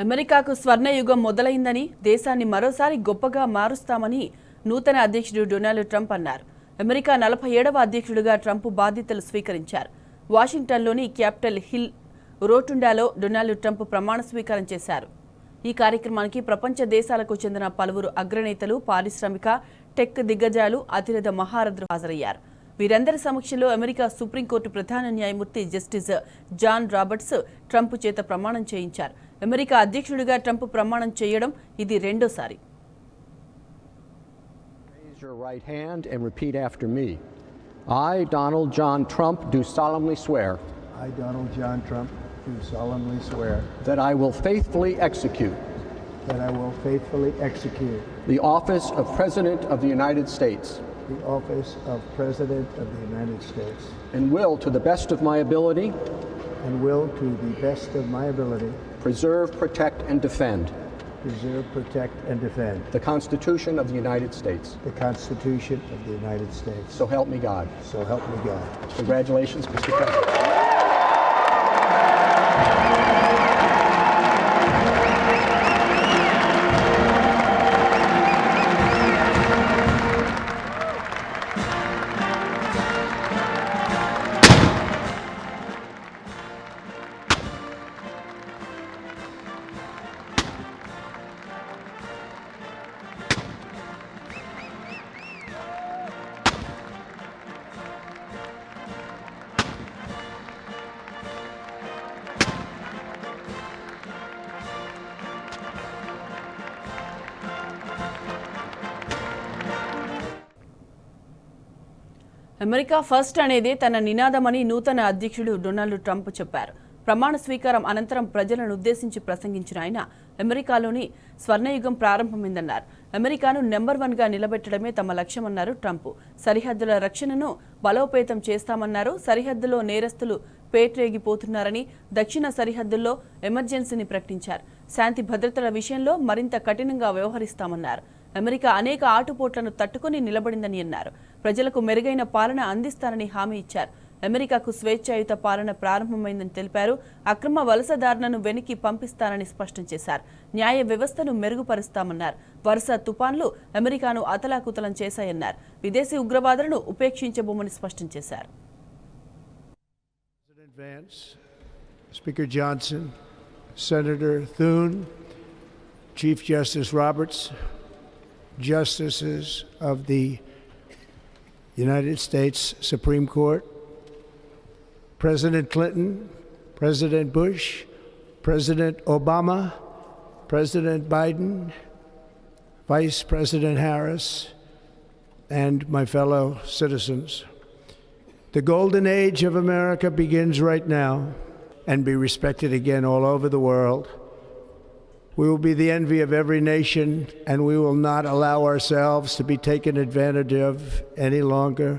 అమెరికాకు స్వర్ణయుగం మొదలైందని దేశాన్ని మరోసారి గొప్పగా మారుస్తామని నూతన అధ్యక్షుడు డొనాల్డ్ ట్రంప్ అన్నారు. అమెరికా 47వ అధ్యక్షుడిగా ట్రంప్ బాధ్యతలు స్వీకరించారు. వాషింగ్టన్లోని క్యాపిటల్ హిల్ రోటుండాలో డొనాల్డ్ ట్రంప్ ప్రమాణ స్వీకారం చేశారు. ఈ కార్యక్రమానికి ప్రపంచ దేశాలకు చెందిన పలువురు అగ్రనేతలు, పారిశ్రామిక, టెక్ దిగ్గజాలు, అతిరథ మహారథులు హాజరయ్యారు. వీరందరి సమక్షంలో అమెరికా సుప్రీంకోర్టు ప్రధాన న్యాయమూర్తి జస్టిస్ జాన్ రాబర్ట్స్ ట్రంప్ చేత ప్రమాణం చేయించారు. అమెరికా అధ్యక్షుడిగా ట్రంప్ ప్రమాణం చేయడం ఇది రెండోసారి. Raise your right hand and repeat after me. I, Donald John Trump, do solemnly swear. I, Donald John Trump, do solemnly swear. That I will faithfully execute. That I will faithfully execute. The office of President of the United States. The office of President of the United States. And will, to the best of my ability. And will, to the best of my ability. Preserve, protect, and defend. Preserve, protect, and defend. The Constitution of the United States. The Constitution of the United States. So help me God. So help me God. Congratulations, Mr. President. America first అనేది తన నినాదమని నూతన అధ్యక్షుడు Donald Trump చెప్పారు. ప్రమాణ స్వీకారం అనంతరం ప్రజలను ఉద్దేశించి ప్రసంగించిన ఆయన అమెరికాలోని స్వర్ణయుగం ప్రారంభమైందన్నారు. అమెరికాను నెంబర్ 1గా నిలబెట్టడమే తమ లక్ష్యమన్నారు ట్రంప్. సరిహద్దుల రక్షణను బలోపేతం చేస్తామన్నారు. సరిహద్దులో నేరస్తులు పేట్రేగిపోతున్నారని దక్షిణ సరిహద్దుల్లో ఎమర్జెన్సీని ప్రకటించారు. శాంతి భద్రతల విషయంలో మరింత కఠినంగా వ్యవహరిస్తామన్నారు. అమెరికా అనేక ఆటుపోట్లను తట్టుకుని నిలబడిందని అన్నారు. ప్రజలకు మెరుగైన పాలన అందిస్తారని హామీ ఇచ్చారు. అమెరికాకు స్వేచ్ఛాయుత పాలన ప్రారంభమైందని తెలిపారు. అక్రమ వలసదారులను వెనక్కి పంపిస్తారని స్పష్టం చేశారు. న్యాయ వ్యవస్థను మెరుగుపరుస్తామన్నారు. వరుస తుపాన్లు అమెరికాను అతలాకుతలం చేశాయన్నారు. విదేశీ ఉగ్రవాదులను ఉపేక్షించబోమని స్పష్టం చేశారు. Speaker Johnson, Senator Thune, Chief Justice Roberts, Justices of the United States Supreme Court, President Clinton, President Bush, President Obama, President Biden, Vice President Harris, and my fellow citizens. The golden age of America begins right now and be respected again all over the world. We will be the envy of every nation, and we will not allow ourselves to be taken advantage of any longer.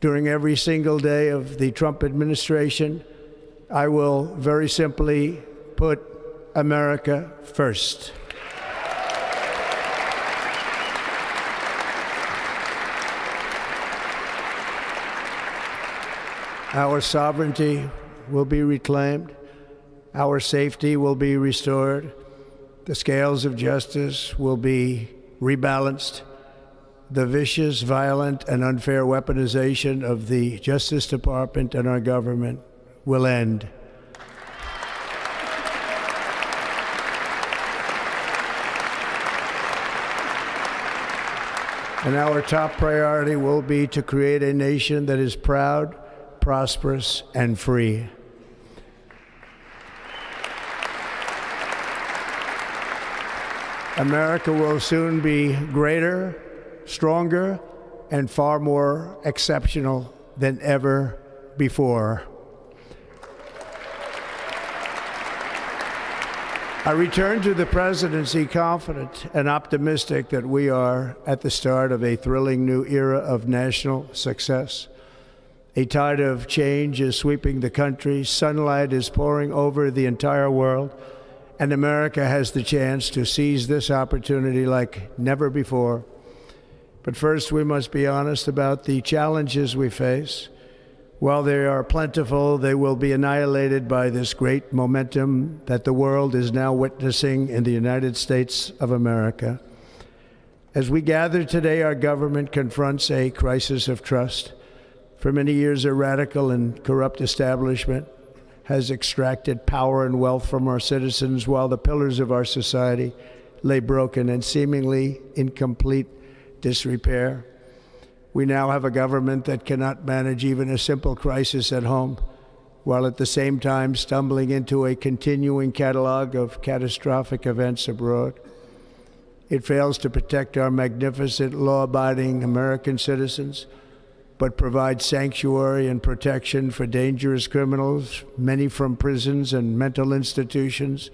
During every single day of the Trump administration, I will very simply put America first. Our sovereignty will be reclaimed. Our safety will be restored. The scales of justice will be rebalanced. The vicious, violent, and unfair weaponization of the Justice Department and our government will end. And our top priority will be to create a nation that is proud, prosperous, and free. America will soon be greater, stronger, and far more exceptional than ever before. I return to the presidency confident and optimistic that we are at the start of a thrilling new era of national success. A tide of change is sweeping the country. Sunlight is pouring over the entire world. And America has the chance to seize this opportunity like never before. But first, we must be honest about the challenges we face. While they are plentiful, they will be annihilated by this great momentum that the world is now witnessing in the United States of America. As we gather today, our government confronts a crisis of trust. For many years, a radical and corrupt establishment has extracted power and wealth from our citizens while the pillars of our society lay broken and seemingly in complete disrepair. We now have a government that cannot manage even a simple crisis at home, while at the same time stumbling into a continuing catalog of catastrophic events abroad. It fails to protect our magnificent, law-abiding American citizens, but provides sanctuary and protection for dangerous criminals, many from prisons and mental institutions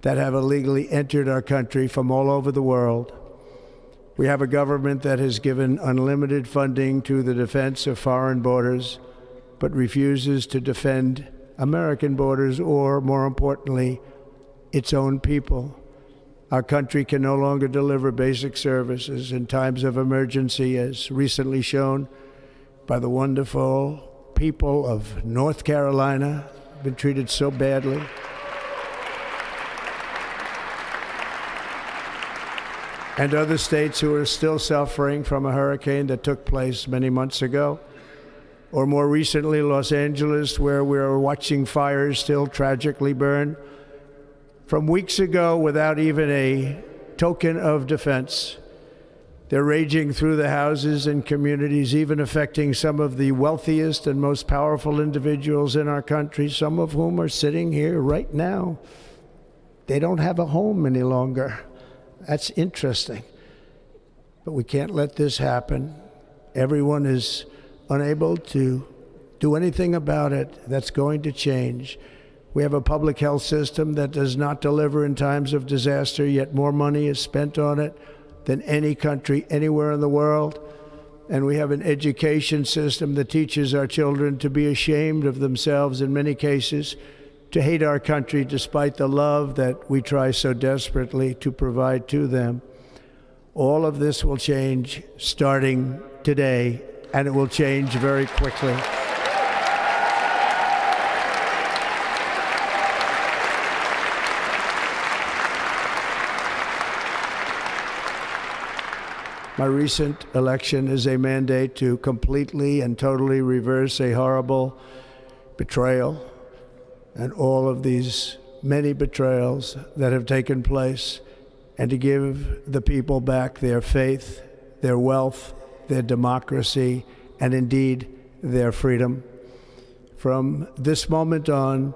that have illegally entered our country from all over the world. We have a government that has given unlimited funding to the defense of foreign borders, but refuses to defend American borders or, more importantly, its own people. Our country can no longer deliver basic services in times of emergency, as recently shown by the wonderful people of North Carolina, been treated so badly. And other states who are still suffering from a hurricane that took place many months ago. Or more recently, Los Angeles, where we are watching fires still tragically burn from weeks ago without even a token of defense. They're raging through the houses and communities, even affecting some of the wealthiest and most powerful individuals in our country, some of whom are sitting here right now. They don't have a home any longer. That's interesting. But we can't let this happen. Everyone is unable to do anything about it. That's going to change. We have a public health system that does not deliver in times of disaster, yet more money is spent on it than any country anywhere in the world. And we have an education system that teaches our children to be ashamed of themselves in many cases, to hate our country despite the love that we try so desperately to provide to them. All of this will change starting today, and it will change very quickly. My recent election is a mandate to completely and totally reverse a horrible betrayal and all of these many betrayals that have taken place, and to give the people back their faith, their wealth, their democracy, and indeed their freedom. From this moment on,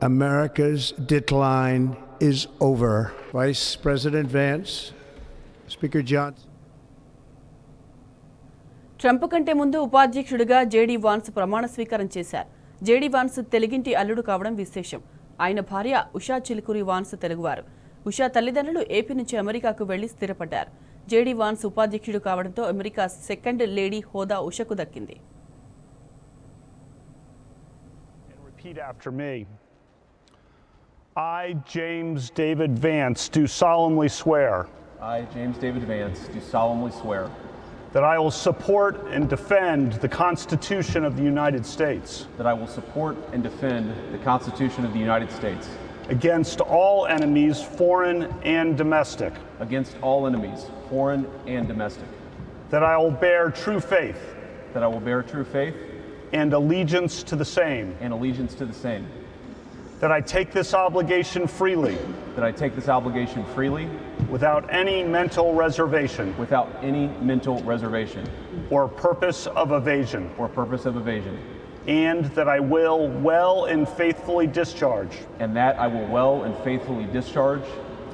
America's decline is over. Vice President Vance, Speaker Johnson. Trump కంటే ముందు ఉపాధ్యక్షుడిగా JD Vance ప్రమాణ స్వీకారం చేశారు. JD Vance తెలుగింటి అల్లుడు కావడం విశేషం. ఆయన భార్య ఉషా చిలుకూరి వాన్స్ తెలుగువారు. ఉషా తల్లిదండ్రులు ఏపీ నుంచి అమెరికాకు వెళ్లి స్థిరపడ్డారు. జేడీ వాన్స్ ఉపాధ్యక్షుడు కావడంతో అమెరికా సెకండ్ లేడీ హోదా ఉషకు దక్కింది. Repeat after me. I, James David Vance, do solemnly swear. I, James David Vance, do solemnly swear. That I will support and defend the Constitution of the United States. That I will support and defend the Constitution of the United States. Against all enemies, foreign and domestic. Against all enemies, foreign and domestic. That I will bear true faith. That I will bear true faith. And allegiance to the same. And allegiance to the same. That I take this obligation freely. That I take this obligation freely. Without any mental reservation. Without any mental reservation. Or purpose of evasion. Or purpose of evasion. And that I will well and faithfully discharge. And that I will well and faithfully discharge.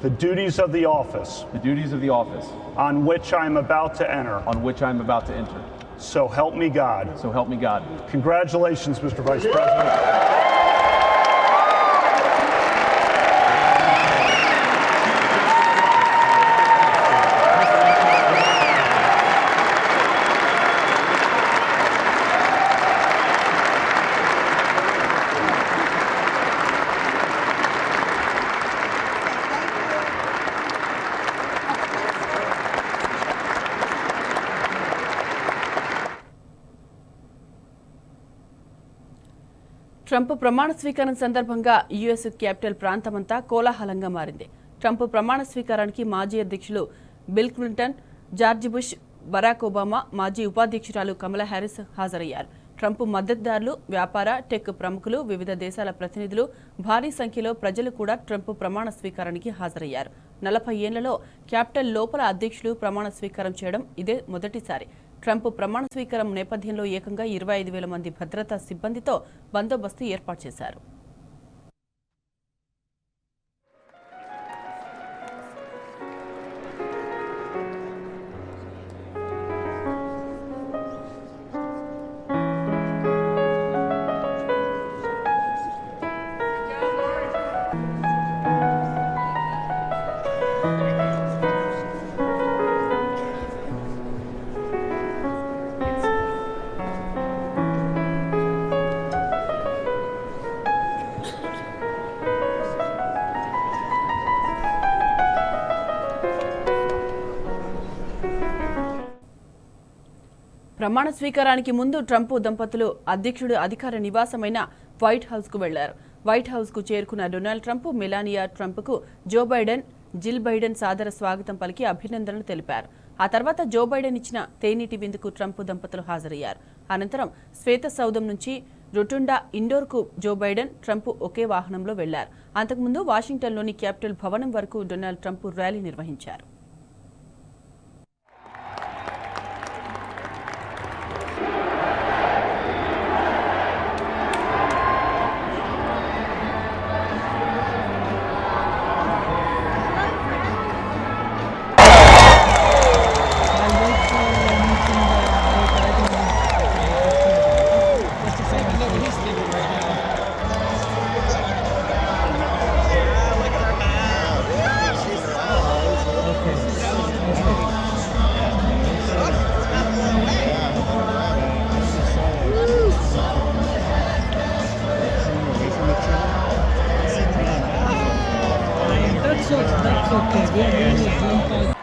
The duties of the office. The duties of the office. On which I am about to enter. On which I am about to enter. So help me God. So help me God. Congratulations, Mr. Vice President. Trump ప్రమాణ స్వీకారం సందర్భంగా US capital ప్రాంతమంతా కోలాహలంగా మారింది. Trump ప్రమాణ స్వీకారానికి మాజీ అధ్యక్షులు Bill Clinton, George Bush, Barack Obama, మాజీ ఉపాధ్యక్షురాలు కమలా హ్యారిస్ హాజరయ్యారు. ట్రంప్ మద్దతుదారులు, వ్యాపార, టెక్ ప్రముఖులు, వివిధ దేశాల ప్రతినిధులు, భారీ సంఖ్యలో ప్రజలు కూడా ట్రంప్ ప్రమాణ స్వీకారానికి హాజరయ్యారు. 40 ఏళ్లలో క్యాపిటల్ లోపల అధ్యక్షులు ప్రమాణ స్వీకారం చేయడం ఇదే మొదటిసారి. ట్రంప్ ప్రమాణ స్వీకారం నేపథ్యంలో ఏకంగా 25,000 మంది భద్రతా సిబ్బందితో బందోబస్తు ఏర్పాటు చేశారు. ప్రమాణ స్వీకారానికి ముందు ట్రంప్ దంపతులు అధ్యక్షుడు అధికార నివాసమైన వైట్ హౌస్కు వెళ్లారు. వైట్ హౌస్కు చేరుకున్న డొనాల్డ్ ట్రంప్, మెలానియా ట్రంప్కు జో బైడెన్, జిల్ బైడెన్ సాదర స్వాగతం పలికి అభినందనలు తెలిపారు. ఆ తర్వాత జో బైడెన్ ఇచ్చిన తేనీటి విందుకు ట్రంప్ దంపతులు హాజరయ్యారు. అనంతరం శ్వేత సౌధం నుంచి రొటుండా ఇండోర్కు జో బైడెన్, ట్రంప్ ఒకే వాహనంలో వెళ్లారు. అంతకుముందు వాషింగ్టన్లోని క్యాపిటల్ భవనం వరకు డొనాల్డ్ ట్రంప్ ర్యాలీ నిర్వహించారు. That's okay.